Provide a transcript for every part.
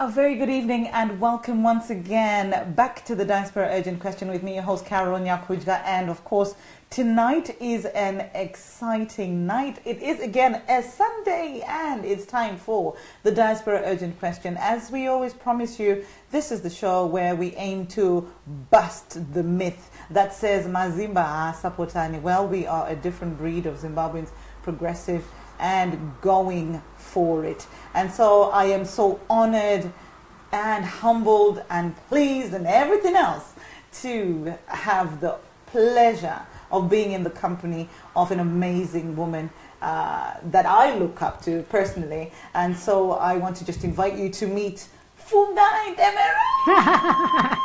A very good evening and welcome once again back to the Diaspora Urgent Question with me, your host Carol Nyakudya. And of course, tonight is an exciting night. It is again a Sunday and it's time for the Diaspora Urgent Question. As we always promise you, this is the show where we aim to bust the myth that says Mazimba Sapotani. Well, we are a different breed of Zimbabweans, progressive and going for it. And so I am so honored and humbled and pleased and everything else to have the pleasure of being in the company of an amazing woman that I look up to personally. And so I want to just invite you to meet Fungai Ndemera.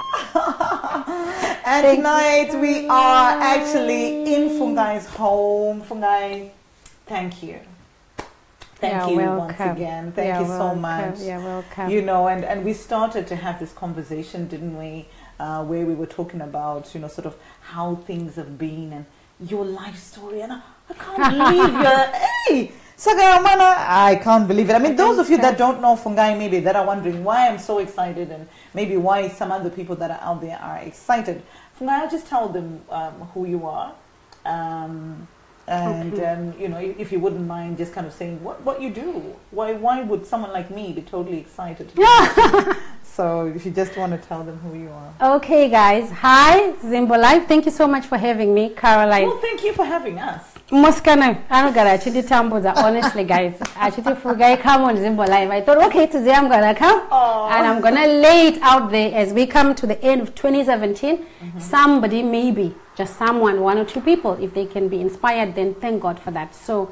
And tonight we are actually in Fungai's home. Fungai, thank you. Thank you once again. Thank you so much. You're welcome. You know, and we started to have this conversation, didn't we? Where we were talking about, you know, sort of how things have been and your life story. And I can't believe you're, hey, Sagaramana, I can't believe it. I mean, those of you that don't know Fungai, maybe that are wondering why I'm so excited and maybe why some other people that are out there are excited. Fungai, I'll just tell them who you are. And you know, if you wouldn't mind just kind of saying what you do, why would someone like me be totally excited? So if you just want to tell them who you are. Okay, guys. Hi, Zimbo Live. Thank you so much for having me, Caroline. Well, thank you for having us. Moskana, I don't got actually tamboza. Honestly, guys, actually, Fungai come on Zimbo Live. I thought, okay, today I'm gonna come and I'm gonna lay it out there as we come to the end of 2017. Somebody, maybe just someone, one or two people, if they can be inspired, then thank God for that. So,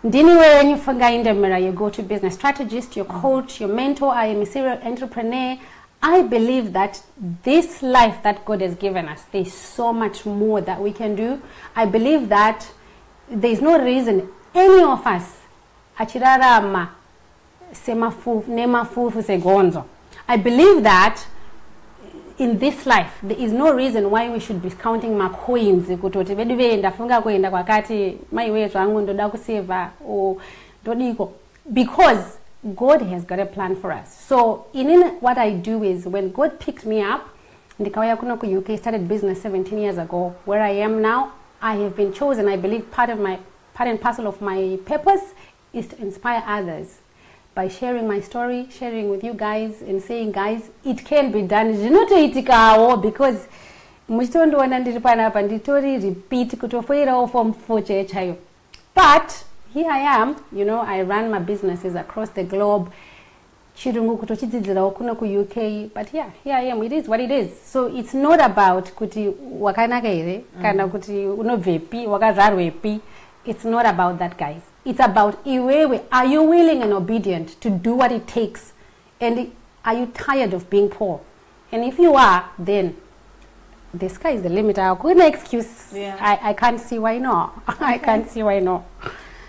anywhere you Fungai Ndemera, your go-to business strategist, your coach, your mentor. I am a serial entrepreneur. I believe that this life that God has given us, there's so much more that we can do. I believe that there's no reason any of us achirarama semafu nemafufu segonzo. I believe that in this life there is no reason why we should be counting my coins kutoti bedu ndafunga kwenda kwakati maiwe zvangu ndoda kuseva or ndodiko, because God has got a plan for us. So what I do is when God picked me up, ndikawaya kuno ku UK, started business 17 years ago. Where I am now, I have been chosen. I believe part and parcel of my purpose is to inspire others by sharing my story, sharing with you guys and saying, guys, it can be done. Because repeat but here I am, you know, I run my businesses across the globe. UK, but yeah, here I am. It is what it is. So it's not about kuti wakanagaire, kana kuti uno VP, wakazarwepi. It's not about that, guys. It's about iwewe. Are you willing and obedient to do what it takes? And are you tired of being poor? And if you are, then the sky is the limit. I couldn't excuse. Yeah. I can't see why not. I can't see why not.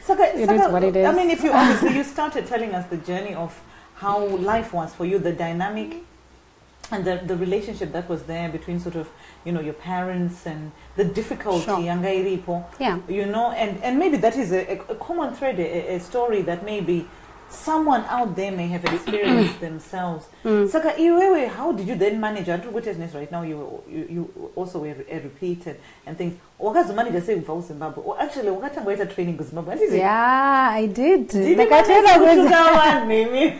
It is what it is. I mean, if you obviously you started telling us the journey of how life was for you, the dynamic and the relationship that was there between sort of, you know, your parents and the difficulty, yeah, you know, and maybe that is a common thread, a story that maybe someone out there may have experienced themselves. Saka, how did you then manage? I do business right now. You also were repeated and things. What does the manager say in Zimbabwe? Or actually, what time were training in Zimbabwe? Yeah, I did. Did like I tell you, maybe.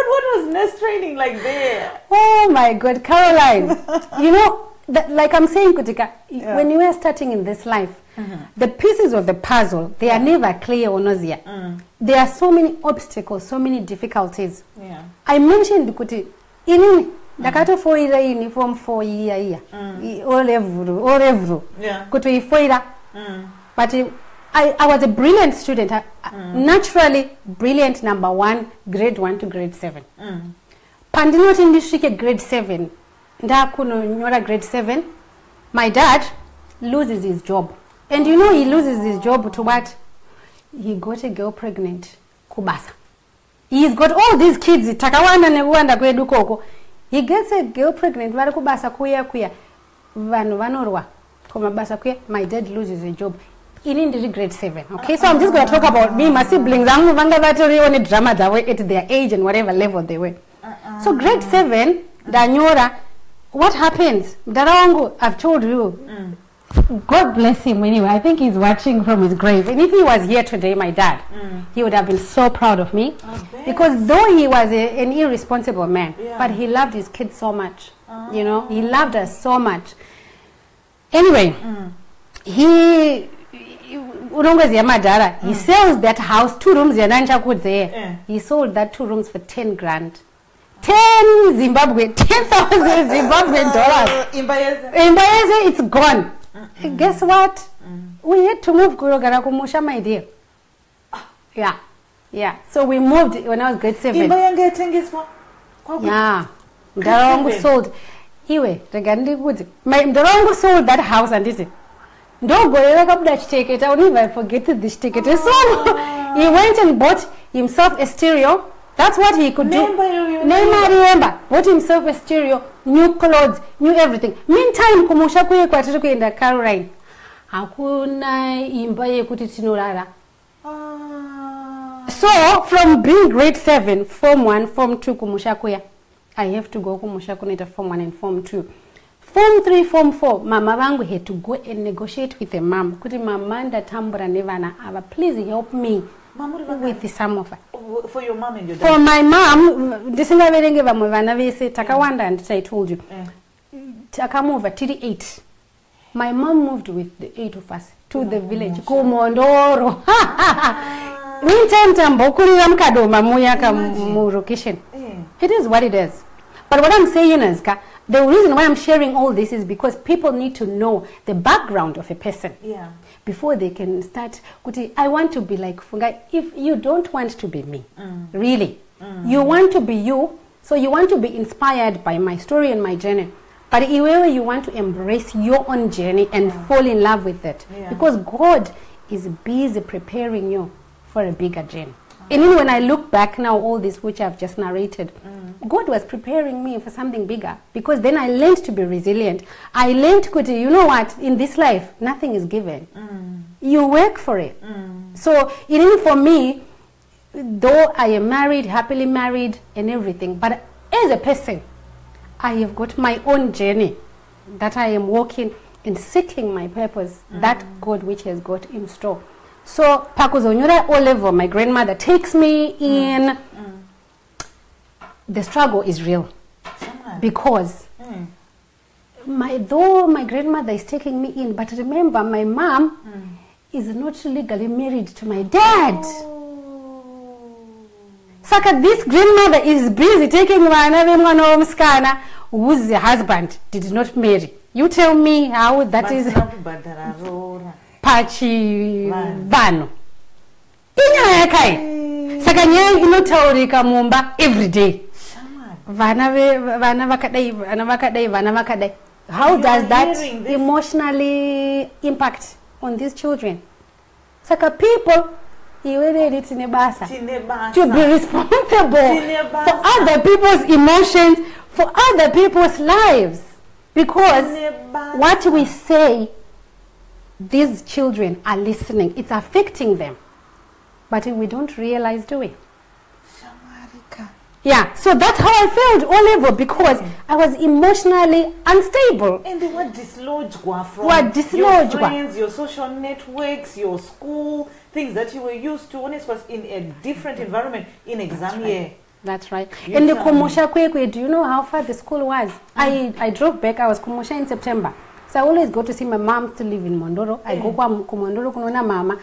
What was nest training like there? Oh my God, Caroline! You know. Like I'm saying, Kutika, when you are starting in this life, the pieces of the puzzle, they are never clear or nausea. There are so many obstacles, so many difficulties. Yeah. I mentioned Kuti, in Dakato for uniform for year, all every, Kutu foira. But I was a brilliant student, naturally brilliant, number 1, grade 1 to grade 7. Pandinot in district grade 7. Grade 7, my dad loses his job. And you know he loses his job to what? He got a girl pregnant. Kubasa. He's got all these kids. He gets a girl pregnant. My dad loses his job. in grade 7. Okay, so I'm just going to talk about me, my siblings. I'm going to drama that way at their age and whatever level they were. So grade 7, Danyora, what happens? Darangu, I've told you. God bless him anyway. I think he's watching from his grave. And if he was here today, my dad, he would have been so proud of me. Because though he was an irresponsible man, but he loved his kids so much. You know, he loved us so much. Anyway, he sells that house, 2 rooms, he sold that 2 rooms for 10 grand. 10,000 Zimbabwean dollars. It's gone. Guess what? We had to move Kurogara Kumusha, my dear. Yeah. So we moved when I was grade 7. Yeah. Darongo sold. Iwe, Regandi Woods. Darongo sold that house and did it. Don't go up that ticket. I will never forget this ticket. So he went and bought himself a stereo. That's what he could do. Remember. Bought himself a stereo, new clothes, new everything. Meantime, kumusha kuye kwa tatu kuenda Caroline. Hakuna imba ye kutitinurara. So, from being grade 7, Form 1, Form 2, kumusha kuya, I have to go kumusha kunita Form 1 and Form 2. Form 3, Form 4, Mama Bangu had to go and negotiate with the mom. Kuti mamanda tambura nevana ava, please help me with the sum of her. For your mom and your dad? For my mom, this is not very good. Takawanda, and I told you. Takamova, 38. My mom moved with the 8 of us to the village. Kumondoro. It is what it is. But what I'm saying is, the reason why I'm sharing all this is because people need to know the background of a person. Yeah. Before they can start, I want to be like Fungai. If you don't want to be me, really, you want to be you, so you want to be inspired by my story and my journey. But you want to embrace your own journey and fall in love with it. Because God is busy preparing you for a bigger journey. And even when I look back now, all this which I've just narrated, God was preparing me for something bigger. Because then I learned to be resilient. I learned, you know what, in this life, nothing is given. You work for it. So even for me, though I am married, happily married and everything, but as a person, I have got my own journey that I am walking and seeking my purpose, that God which has got in store. So, Pakuzonyura O level, my grandmother takes me in. The struggle is real. Because, though my grandmother is taking me in, but remember, my mom is not legally married to my dad. Saka, this grandmother is busy taking one home scanner whose husband did not marry. You tell me how that is. Pachi vano. Inya yakai. Sakanya inotaurika mumba every day. Vana vakadai. How does that emotionally impact on these children? Saka people to be responsible for other people's emotions, for other people's lives. Because what we say, these children are listening. It's affecting them. But we don't realize, do we? Yeah, so that's how I felt all over, because I was emotionally unstable. And they were dislodged from your friends, your social networks, your school, things that you were used to, when it was in a different environment, in exam year. That's right. And the Kumosha Kwekwe, do you know how far the school was? I drove back. I was Kumosha in September. So I always go to see my mom still live in Mondoro. I go to Mondoro kunona mama.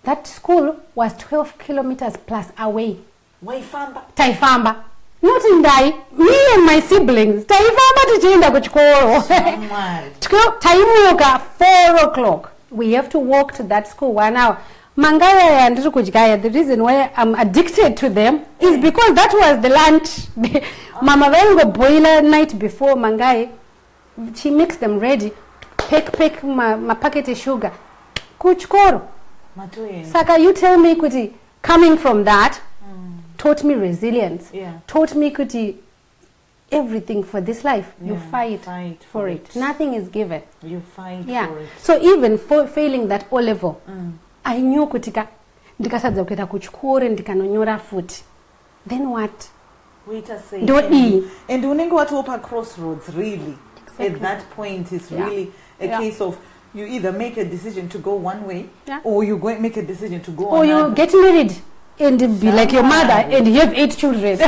That school was 12 kilometers plus away. Taifamba. Not in Dai. Me and my siblings. Taifamba tuchienda kuchikoro. Taimuka 4 o'clock. We have to walk to that school 1 hour. Mangaya and Rukujgaya, the reason why I'm addicted to them is because that was the lunch. Mama Vengo boiler night before Mangai. She makes them ready. Pick my packet of sugar. Kuchkoro. Saka, you tell me, Kuti, coming from that, taught me resilience. Taught me, Kuti, everything for this life, you fight for it. Nothing is given. You fight for it. So even for failing that O level, I knew kutika ndikasadza kuenda kuchikoro ndikanonyora futi. Then what? Wait a second. Do and unenge watopa crossroads, really. Exactly. At that point, it's really a case of you either make a decision to go one way, or you go make a decision to go or another. You get married and be like your mother and you have 8 children. You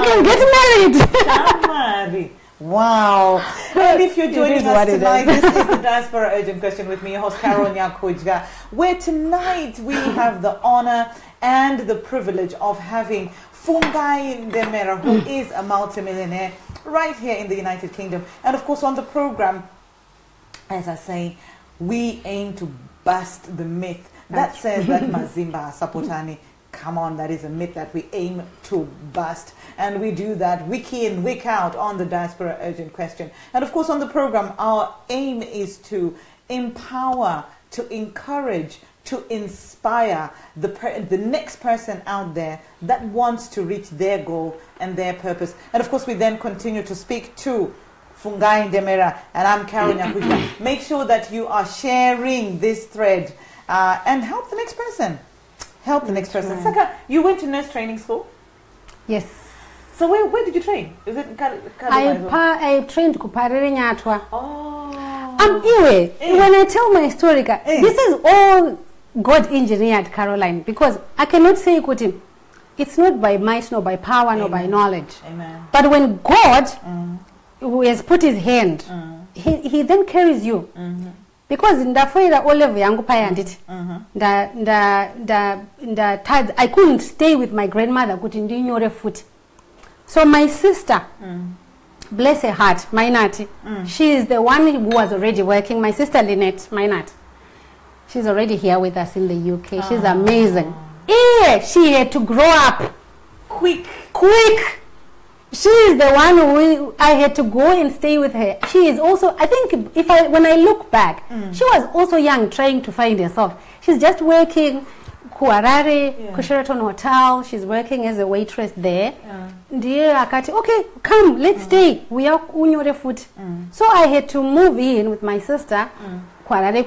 can get married. Wow. And if you're joining us tonight, this is the Diaspora Urgent Question with me, your host Carol Nyakudya, where tonight we have the honor and the privilege of having Fungai Ndemera, who is a multimillionaire right here in the United Kingdom. And of course on the program, as I say, we aim to bust the myth that says that Mazimba Sapotani, come on, that is a myth that we aim to bust. And we do that week in, week out on the Diaspora Urgent Question. And of course on the program, our aim is to empower, to encourage, to inspire the next person out there that wants to reach their goal and their purpose. And of course we then continue to speak to Fungai Ndemera, and I'm Carol Nyakudya. Make sure that you are sharing this thread and help the next person. Help the next person. Saka, you went to nurse training school? Yes. So where did you train? Is it I trained Kuparere Nyatwa. Oh. Anyway, when I tell my story, this is all God engineered, Caroline, because I cannot say it's not by might, nor by power, nor by knowledge. Amen. But when God who has put his hand, he then carries you. Because ndafoira Olive yangu paya nditi. I couldn't stay with my grandmother kuti ndinyore futi. So my sister, bless her heart, Mainati, she is the one who was already working. My sister Lynette, Mainati, she's already here with us in the UK. She's amazing. Yeah, she had to grow up quick. She is the one who I had to go and stay with her. She is also, I think, when I look back, she was also young, trying to find herself. She's just working Kuarare, Sheraton Hotel. She's working as a waitress there. Okay, come, let's stay. We are unyore food. So I had to move in with my sister, Kuarare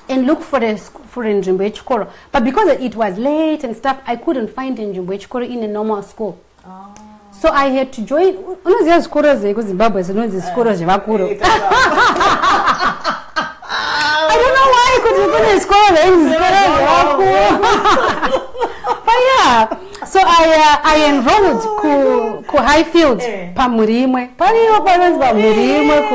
and look for Njimbo Chikoro. But because it was late and stuff, I couldn't find Njimbo Chikoro in a normal school. So I had to join. Zimbabwe, I don't know why I couldn't go to school. But yeah, so I enrolled to Highfield, Pamurimwe.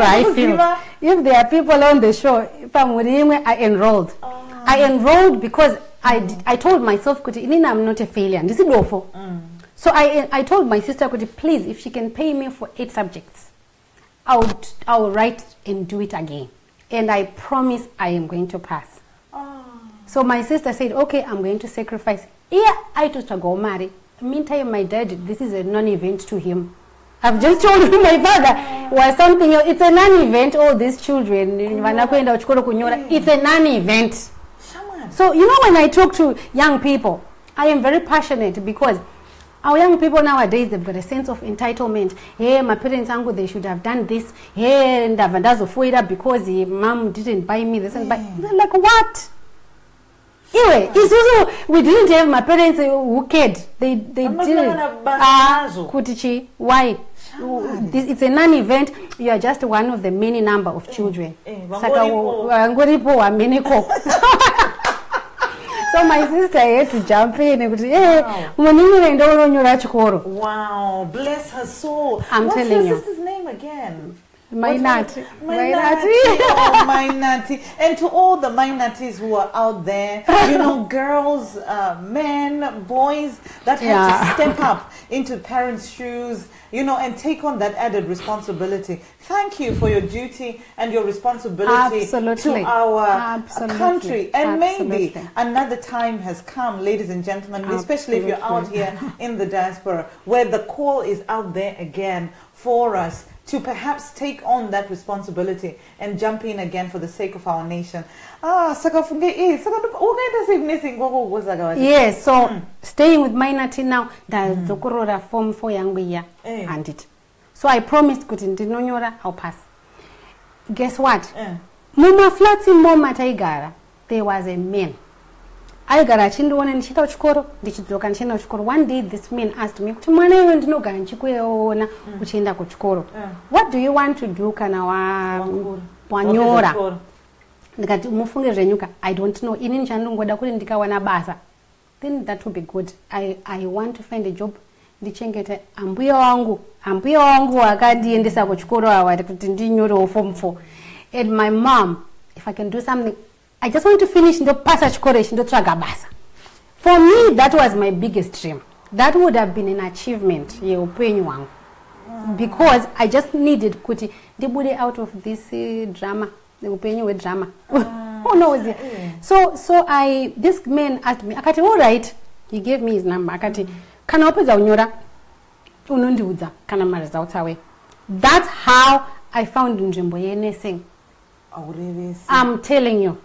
Highfield. If there are people on the show, Pamurimwe, I enrolled. I enrolled because I told myself, I'm not a failure. This is awful. So I told my sister, please, if she can pay me for 8 subjects, I'll write and do it again. And I promise I am going to pass. So my sister said, okay, I'm going to sacrifice. Yeah, I told her go marry. Meantime, my dad, this is a non-event to him. I've just told him my father was something else. It's a non-event, all these children. It's a non-event. So, when I talk to young people, I am very passionate because our young people nowadays, they've got a sense of entitlement. Hey, my parents, they should have done this. Hey, and I've because mom didn't buy me this. And like, what? Anyway, it's also, we didn't have my parents who cared. They didn't. Kutichi, why? It's a non-event. You are just one of the many number of children. So my sister had to jump in and say, wow, bless her soul. I'm telling you. What's your sister's name again? Mainati. Oh, Mainati. And to all the Mainatis who are out there, girls, men, boys that have to step up into parents' shoes, and take on that added responsibility. Thank you for your duty and your responsibility to our country. And maybe another time has come, ladies and gentlemen, especially if you're out here in the diaspora, where the call is out there again for us to perhaps take on that responsibility and jump in again for the sake of our nation. Yes, so staying with minor teen now, the form 4 young year and it. So I promised I'll pass. Guess what? Muma flats in Moma Taigara, there was a man. I got a chindu and chikoro, the chidokan chino. One day this man asked me, what do you want to do, Kanawa Wanyora? I don't know. Then that would be good. I want to find a job. Ndichengete ambuya wangu akadiendesa kuchikoro awati ndinyoro form 4. And my mom, if I can do something, I just want to finish ndo pasa chikoro ndo traga basa. For me, that was my biggest dream. That would have been an achievement ye upenyu wangu. Because I just needed kuti ndibude out of this drama, the upenyu with drama. Who knows it? So this man asked me, akati, all right, he gave me his number. Akati, kana opeza unyora unondiudza kana mari zautawe. That's how I found Njimbo Yenesing. I'm telling you.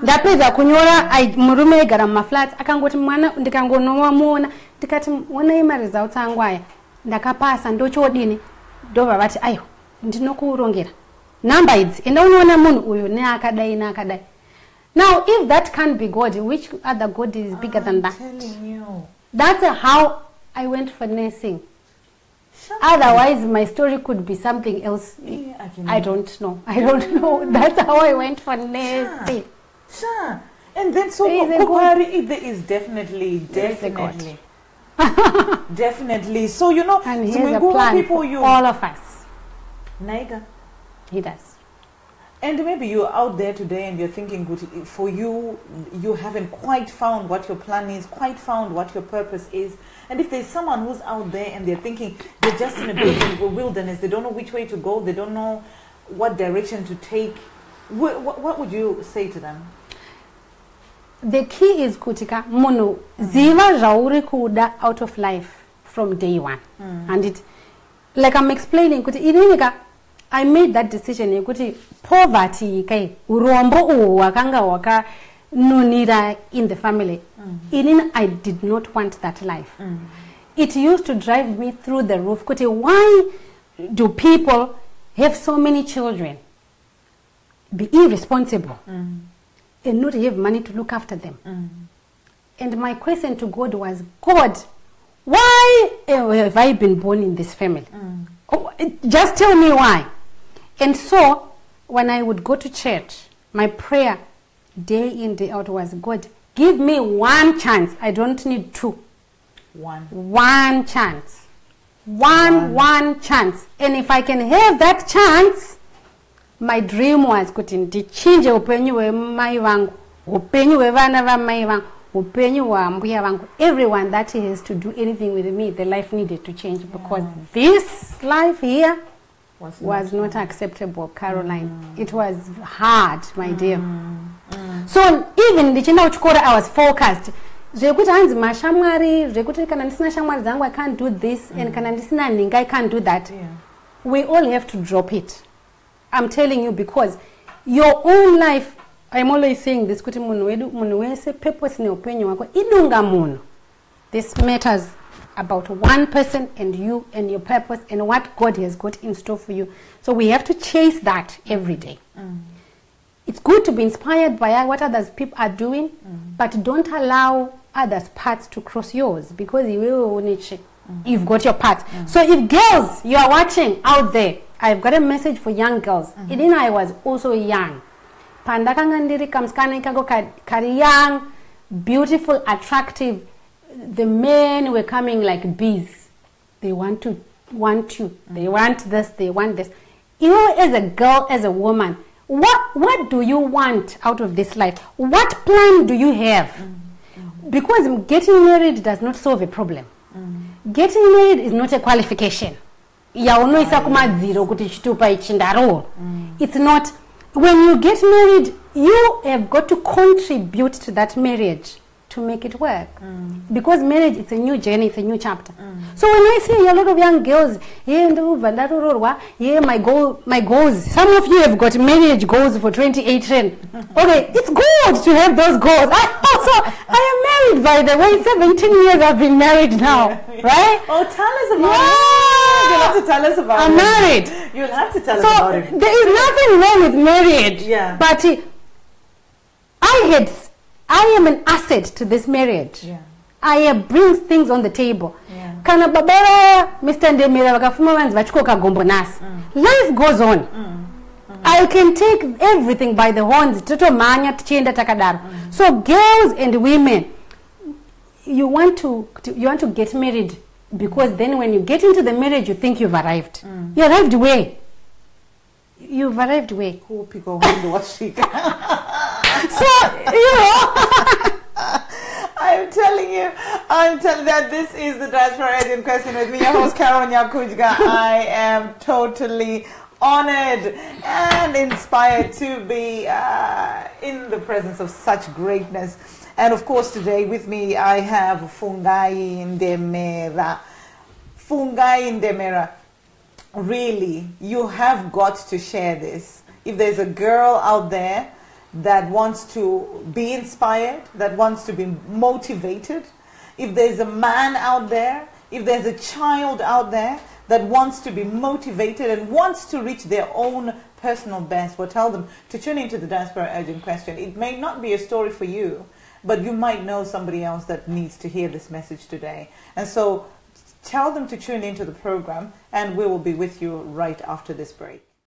Ndapeza kunyora murume gara maflat akangoti mwana ndikangonowa muona ndikati wona imari zautangwaya ndakapasa ndochodini ndova vati ayo ndinokurongera number idzi enda unoona munhu uyu neakadai neakadai. Now if that can't be God, which other God is bigger than that? Telling you. That's how I went for nursing. Otherwise, my story could be something else. Yeah, I don't know. That's how I went for nursing. Sure. And then so there is definitely. Definitely. So you know, and he has a plan for all of us. Naiga. He does. And maybe you're out there today and you're thinking, for you haven't quite found what your plan is, quite found what your purpose is. And if there's someone who's out there and they're thinking they're just in a wilderness, they don't know which way to go, they don't know what direction to take, what would you say to them? The key is kutika mono ziva jauri kuda out of life from day one. And it, like I'm explaining, kuti I made that decision. Kuti poverty kai urombo wakanga waka nunira in the family. I did not want that life. It used to drive me through the roof. Kuti, why do people have so many children? Be irresponsible and not have money to look after them. And my question to God was, God, why have I been born in this family? Just tell me why. And so, when I would go to church, my prayer day in, day out was, God, give me one chance. I don't need two. One chance. One chance. And if I can have that chance, my dream was kuti change upenyu we mai vangu, upenyu we vana va mai vangu, upenyu wa mbuya vangu. Everyone that has to do anything with me, the life needed to change because this life here was not acceptable, Caroline. It was hard, my dear. So even ndichenda kuchikora, I was focused. Zvekuti hanzi mashamwari, zvekuti kana ndisina shamwari zangu, I can't do this, and kana ndisina ninga, I can't do that. We all have to drop it. I'm telling you, because your own life, I'm always saying this, kuti munu wese purpose ni upenyu wako idunga munu. This matters about one person and you and your purpose and what God has got in store for you. So we have to chase that every day. It's good to be inspired by what others people are doing, but don't allow others' paths to cross yours, because you've got your path. So if girls, you are watching out there, I've got a message for young girls. Even I was also young. Kari young, beautiful, attractive. The men were coming like bees. They want you. They want this, they want this. You as a girl, as a woman, what do you want out of this life? What plan do you have? Because getting married does not solve a problem. Getting married is not a qualification. It's not. When you get married, you have got to contribute to that marriage. to make it work. Because marriage, it's a new journey, it's a new chapter. So when I see a lot of young girls, my goals, some of you have got marriage goals for 2018. Okay, it's good to have those goals. I am married, by the way, 17 years I've been married now, right? Oh, tell us about it. You'll have to tell us about it. I'm married. You'll have to tell us about it. There is nothing wrong with marriage. Yeah. But I am an asset to this marriage. Yeah. I bring things on the table. Yeah. Kana babara Mr. Ndemera vakafuma vanzi vachikoka gombo nasi. Life goes on. I can take everything by the horns. Toto manya tichienda takadaro. So girls and women, you want to get married, because then when you get into the marriage, you think you've arrived. You arrived where? You've arrived where? So, I'm telling you that this is the Diaspora Agent Question with me, your host Carol Nyakudya. I am totally honored and inspired to be in the presence of such greatness. And of course today with me I have Fungai Ndemera. Fungai Ndemera, really, you have got to share this. If there's a girl out there that wants to be inspired, that wants to be motivated, if there's a man out there, if there's a child out there that wants to be motivated and wants to reach their own personal best, well, tell them to tune into the Diaspora Urgent Question. It may not be a story for you, but you might know somebody else that needs to hear this message today. And so tell them to tune into the program, and we will be with you right after this break.